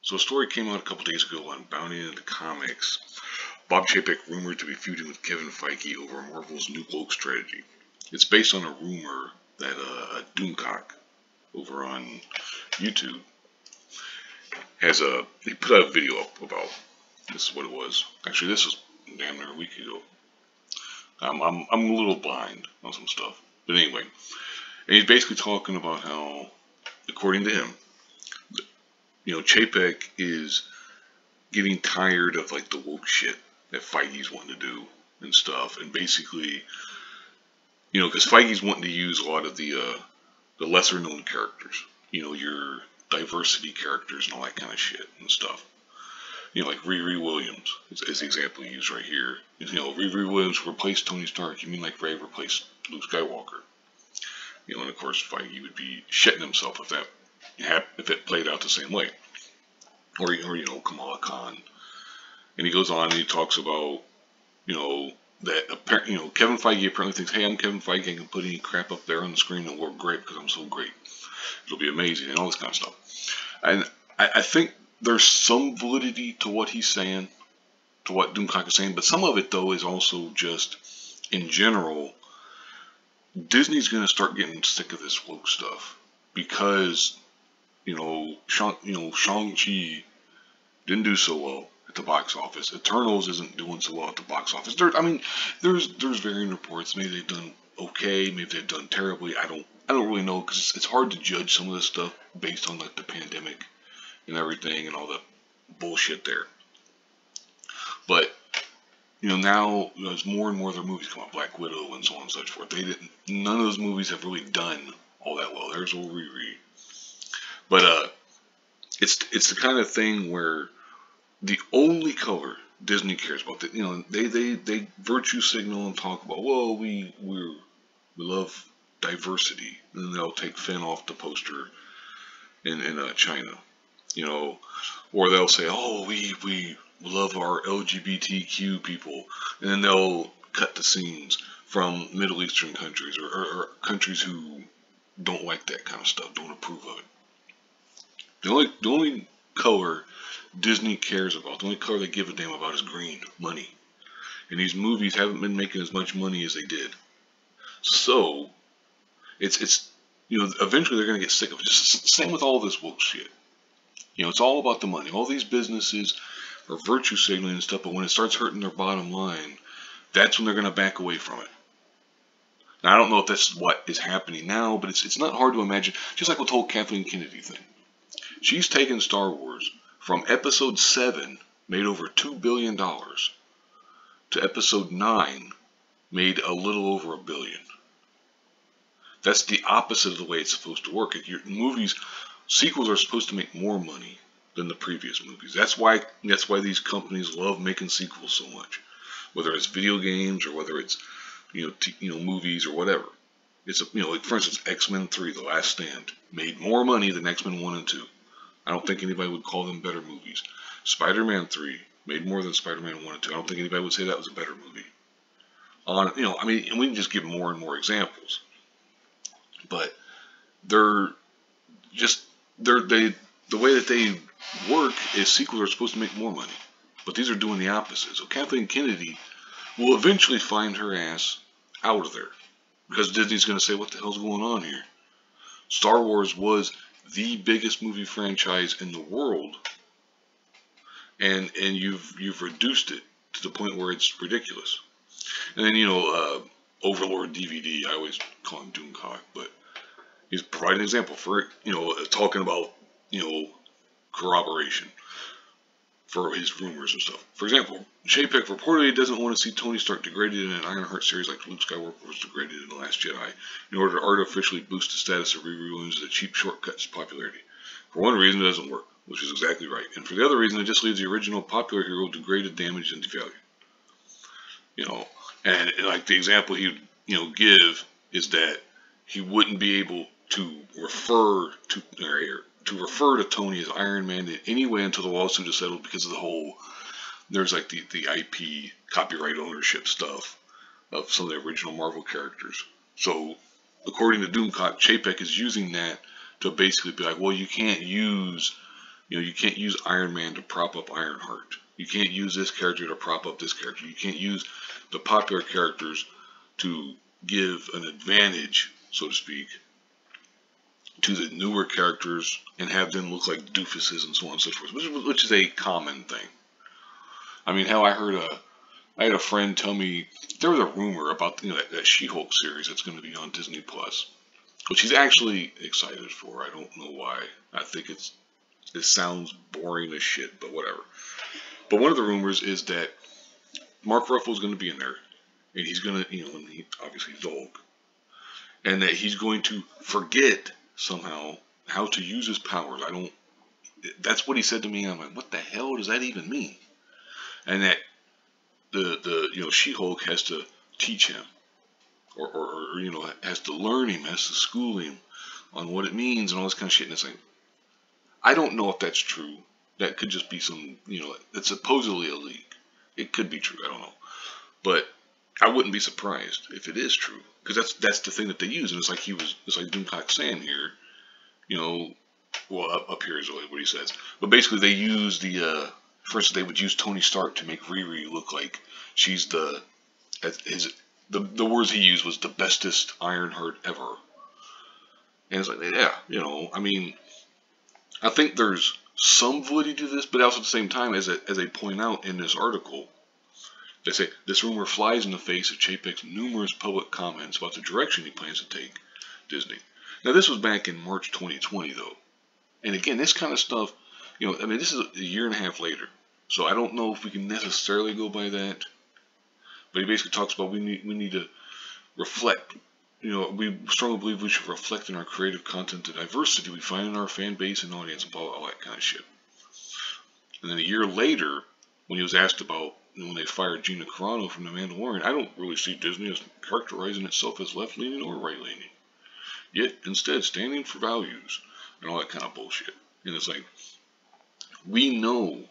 So a story came out a couple days ago on Bounty into Comics. Bob Chapek rumored to be feuding with Kevin Feige over Marvel's new cloak strategy. It's based on a rumor that Doomcock over on YouTube he put out a video up about this is what it was. Actually, this was damn near a week ago. I'm a little blind on some stuff, but anyway, and he's basically talking about how, according to him, Chapek is getting tired of like the woke shit that Feige's wanting to do and stuff, and basically, because Feige's wanting to use a lot of the lesser known characters, your diversity characters and all that kind of shit and stuff. Like Riri Williams is the example he used right here. Riri Williams replaced Tony Stark. You mean like Rey replaced Luke Skywalker? And of course Feige would be shitting himself if it played out the same way. Or Kamala Khan. And he goes on and he talks about, that apparently, Kevin Feige apparently thinks, hey, I'm Kevin Feige, I can put any crap up there on the screen and work great because I'm so great. It'll be amazing and all this kind of stuff. And I think there's some validity to what he's saying, to what Doomcock is saying, but some of it though is also just, in general, Disney's going to start getting sick of this woke stuff because, Shang-Chi didn't do so well at the box office. Eternals isn't doing so well at the box office. There's varying reports. Maybe they've done okay, maybe they've done terribly. I don't really know because it's hard to judge some of this stuff based on like the pandemic and everything and all the bullshit there. But now as more and more of their movies come out, Black Widow and so on and such forth, none of those movies have really done all that well. There's old Riri. But it's the kind of thing where the only color Disney cares about, they virtue signal and talk about, well, we love diversity, and then they'll take Finn off the poster in China, or they'll say, oh, we love our LGBTQ people, and then they'll cut the scenes from Middle Eastern countries or countries who don't like that kind of stuff, don't approve of it. The only color Disney cares about, the only color they give a damn about is green, money. And these movies haven't been making as much money as they did. So, it's eventually they're going to get sick of it. Just same with all this woke shit. It's all about the money. All these businesses are virtue signaling and stuff, but when it starts hurting their bottom line, that's when they're going to back away from it. Now, I don't know if that's what is happening now, but it's not hard to imagine. Just like with the whole Kathleen Kennedy thing. She's taken Star Wars from Episode 7, made over $2 billion, to Episode 9, made a little over $1 billion. That's the opposite of the way it's supposed to work. Sequels are supposed to make more money than the previous movies. That's why these companies love making sequels so much. Whether it's video games or whether it's movies or whatever. It's like for instance, X-Men 3: The Last Stand made more money than X-Men 1 and 2. I don't think anybody would call them better movies. Spider-Man 3 made more than Spider-Man 1 and 2. I don't think anybody would say that was a better movie. And we can just give more and more examples. But the way that they work is sequels are supposed to make more money. But these are doing the opposite. So Kathleen Kennedy will eventually find her ass out of there. Because Disney's going to say, what the hell's going on here? Star Wars was the biggest movie franchise in the world, and you've reduced it to the point where it's ridiculous. And then Overlord DVD, I always call him Doomcock, but he's providing an example for it. Talking about corroboration for his rumors and stuff. For example, Chapek reportedly doesn't want to see Tony Stark degraded in an Ironheart series like Luke Skywalker was degraded in The Last Jedi in order to artificially boost the status of Riri Williams as a cheap shortcut to popularity. For one reason, it doesn't work, which is exactly right. And for the other reason, it just leaves the original popular hero degraded, damaged, and devalued. And like the example he would give is that he wouldn't be able to refer to Tony as Iron Man in any way until the lawsuit is settled because of the whole, there's like the IP copyright ownership stuff of some of the original Marvel characters. So according to Doomcock, Chapek is using that to basically be like, well, you can't use, You can't use Iron Man to prop up Ironheart. You can't use this character to prop up this character. You can't use the popular characters to give an advantage, so to speak, to the newer characters and have them look like doofuses and so on and so forth, which is a common thing. I mean, hell, I had a friend tell me there was a rumor about that She-Hulk series that's going to be on Disney Plus, which he's actually excited for. I don't know why. I think it sounds boring as shit, but whatever. But one of the rumors is that Mark Ruffalo's going to be in there, and he's going to, obviously he's the Hulk, and that he's going to forget somehow how to use his powers. That's what he said to me, and I'm like, what the hell does that even mean? And that the She-Hulk has to teach him, or has to learn him, has to school him on what it means and all this kind of shit. And it's like, I don't know if that's true. That could just be some, it's supposedly a leak. It could be true. I don't know, but I wouldn't be surprised if it is true, because that's the thing that they use. And it's like Doomcock saying here, well, up here is what he says. But basically, they use for instance, they would use Tony Stark to make Riri look like she's the words he used was the bestest Ironheart ever. And it's like, yeah, I mean, I think there's some validity to this, but also at the same time, as they point out in this article, they say this rumor flies in the face of Chapek's numerous public comments about the direction he plans to take Disney. Now, this was back in March 2020, though. And again, this kind of stuff, I mean, this is a year and a half later. So I don't know if we can necessarily go by that. But he basically talks about we need to reflect. We strongly believe we should reflect in our creative content the diversity we find in our fan base and audience and all that kind of shit. And then a year later, when he was asked about when they fired Gina Carano from The Mandalorian, I don't really see Disney as characterizing itself as left-leaning or right-leaning. Yet, instead, standing for values and all that kind of bullshit. And it's like, we know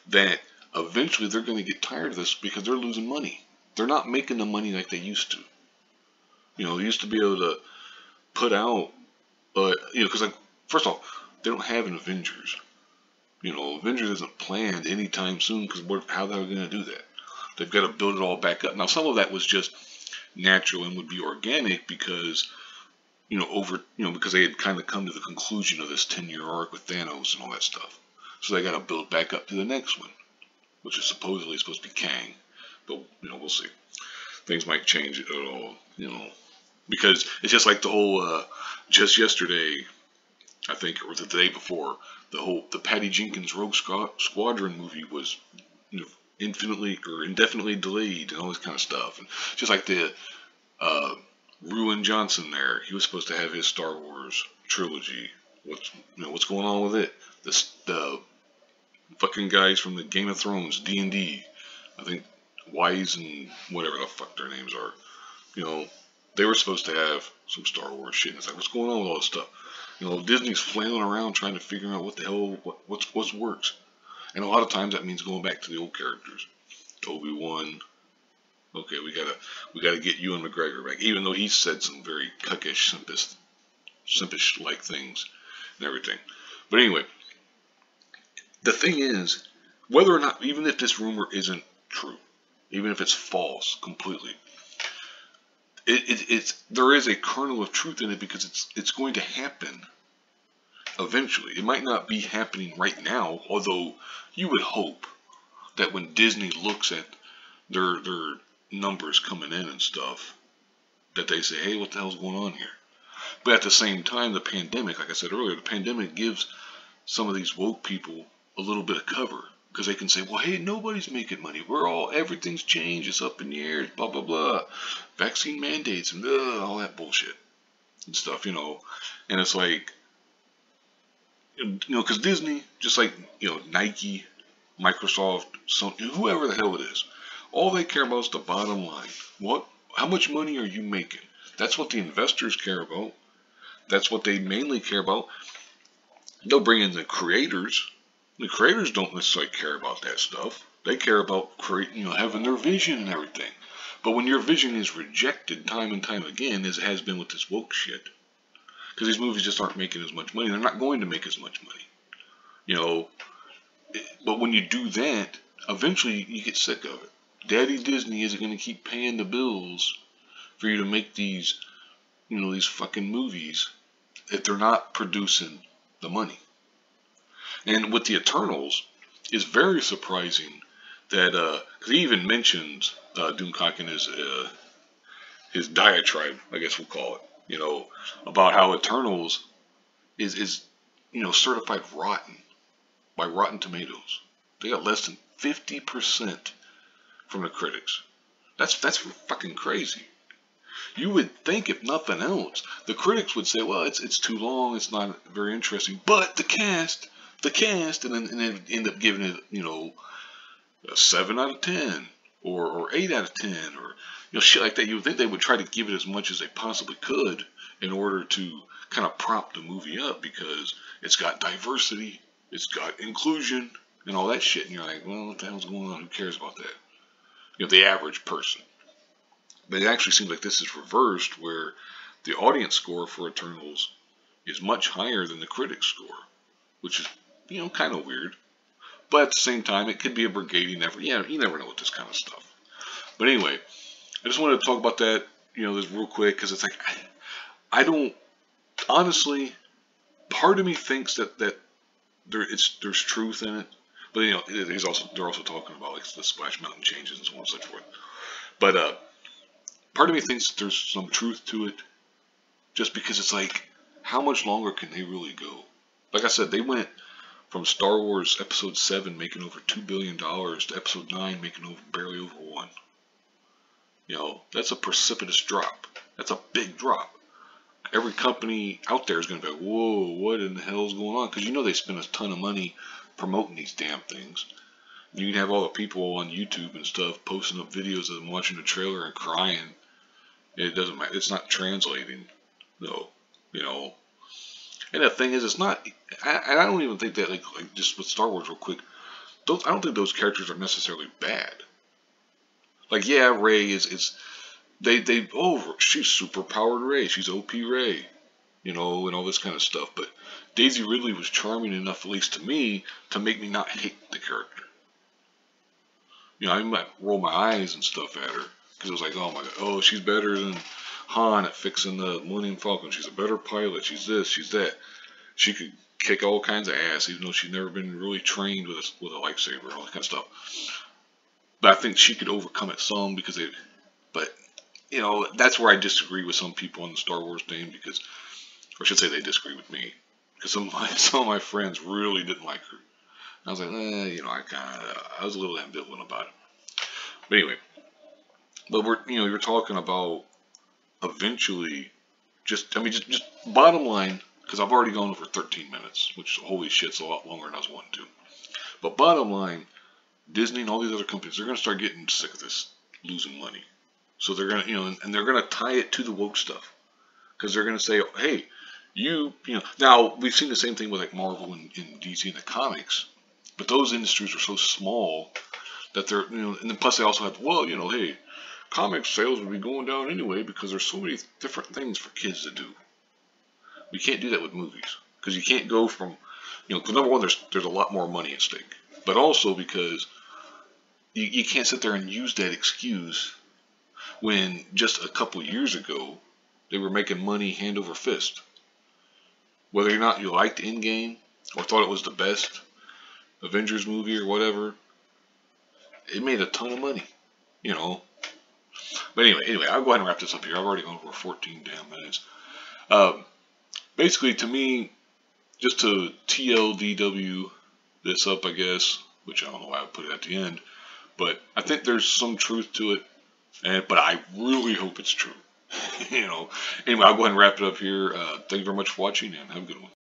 that eventually they're going to get tired of this because they're losing money. They're not making the money like they used to. They used to be able to put out, because first of all, they don't have an Avengers. Avengers isn't planned anytime soon, because how they're going to do that? They've got to build it all back up. Now, some of that was just natural and would be organic because, because they had kind of come to the conclusion of this 10-year arc with Thanos and all that stuff. So they got to build back up to the next one, which is supposedly supposed to be Kang. But, we'll see. Things might change at all, because it's just like the whole, just yesterday, I think, or the day before, the Patty Jenkins Rogue Squadron movie was, indefinitely delayed and all this kind of stuff. And just like the Ruin Johnson there, he was supposed to have his Star Wars trilogy. What's going on with it? The fucking guys from the Game of Thrones, D&D, I think Wise and whatever the fuck their names are, they were supposed to have some Star Wars shit. And it's like, what's going on with all this stuff? Disney's flailing around trying to figure out what the hell, what works. And a lot of times that means going back to the old characters. Obi-Wan. Okay, we gotta get Ewan McGregor back, even though he said some very cuckish, simpish-like things and everything. But anyway, the thing is, whether or not, even if this rumor isn't true, even if it's false completely, there is a kernel of truth in it, because it's going to happen eventually. It might not be happening right now, although you would hope that when Disney looks at their numbers coming in and stuff, that they say, hey, what the hell's going on here? But at the same time, the pandemic, like I said earlier, the pandemic gives some of these woke people a little bit of cover, because they can say, well, hey, nobody's making money. Everything's changed. It's up in the air. Blah, blah, blah. Vaccine mandates and all that bullshit and stuff, And it's like, because Disney, just like, Nike, Microsoft, whoever the hell it is, all they care about is the bottom line. How much money are you making? That's what the investors care about. That's what they mainly care about. They'll bring in the creators. The creators don't necessarily care about that stuff. They care about having their vision and everything. But when your vision is rejected time and time again, as it has been with this woke shit, because these movies just aren't making as much money, they're not going to make as much money. You know, but when you do that, eventually you get sick of it. Daddy Disney isn't going to keep paying the bills for you to make these, these fucking movies if they're not producing the money. And with the Eternals, it's very surprising that, because he even mentions Doomcock in his diatribe, I guess we'll call it, about how Eternals is certified rotten by Rotten Tomatoes. They got less than 50% from the critics. That's fucking crazy. You would think, if nothing else, the critics would say, well, it's too long, it's not very interesting. But the cast, and then end up giving it, a 7 out of 10 or 8 out of 10 or shit like that. You would think they would try to give it as much as they possibly could in order to kind of prop the movie up, because it's got diversity, it's got inclusion, and all that shit. And you're like, well, what the hell's going on? Who cares about that? The average person. But it actually seems like this is reversed, where the audience score for Eternals is much higher than the critic score, which is, kind of weird. But at the same time, it could be a brigade. You never know with this kind of stuff. But anyway, I just wanted to talk about that, this real quick, because it's like, I don't, honestly, part of me thinks that there's truth in it. But, they're also talking about like the Splash Mountain changes and so on and so forth. But, part of me thinks that there's some truth to it, just because it's like, how much longer can they really go? Like I said, they went from Star Wars Episode 7 making over $2 billion to Episode 9 making barely over $1. That's a precipitous drop. That's a big drop. Every company out there is going to be like, whoa, what in the hell is going on? Because they spend a ton of money promoting these damn things. You can have all the people on YouTube and stuff posting up videos of them watching the trailer and crying. It doesn't matter. It's not translating, though. And the thing is, it's not. I don't even think that like just with Star Wars, real quick. I don't think those characters are necessarily bad. Like, yeah, Rey is she's super powered Rey. She's OP Rey, and all this kind of stuff. But Daisy Ridley was charming enough, at least to me, to make me not hate the character. I might roll my eyes and stuff at her, because it was like, oh my god, oh, she's better than Han at fixing the Millennium Falcon. She's a better pilot. She's this, she's that. She could kick all kinds of ass, even though she's never been really trained with a lightsaber and all that kind of stuff. But I think she could overcome it some, because but that's where I disagree with some people on the Star Wars thing, because, or I should say, they disagree with me, because some of my friends really didn't like her. I was like, I was a little ambivalent about it. But anyway, you're talking about eventually, just bottom line, because I've already gone over 13 minutes, which, holy shit, it's a lot longer than I was wanting to. But bottom line, Disney and all these other companies, they're going to start getting sick of this losing money. So they're going to, and they're going to tie it to the woke stuff. Because they're going to say, hey, now we've seen the same thing with like Marvel and DC in the comics. But those industries are so small that they're, and then plus they also have, hey, comic sales would be going down anyway because there's so many different things for kids to do. We can't do that with movies, because you can't go from, because number one, there's a lot more money at stake, but also because you can't sit there and use that excuse when just a couple years ago they were making money hand over fist. Whether or not you liked Endgame or thought it was the best Avengers movie or whatever, it made a ton of money, But anyway, I'll go ahead and wrap this up here. I've already gone over 14 damn minutes. Basically, to me, just to TLDW this up, I guess, which I don't know why I would put it at the end, but I think there's some truth to it, but I really hope it's true. Anyway, I'll go ahead and wrap it up here. Thank you very much for watching, and have a good one.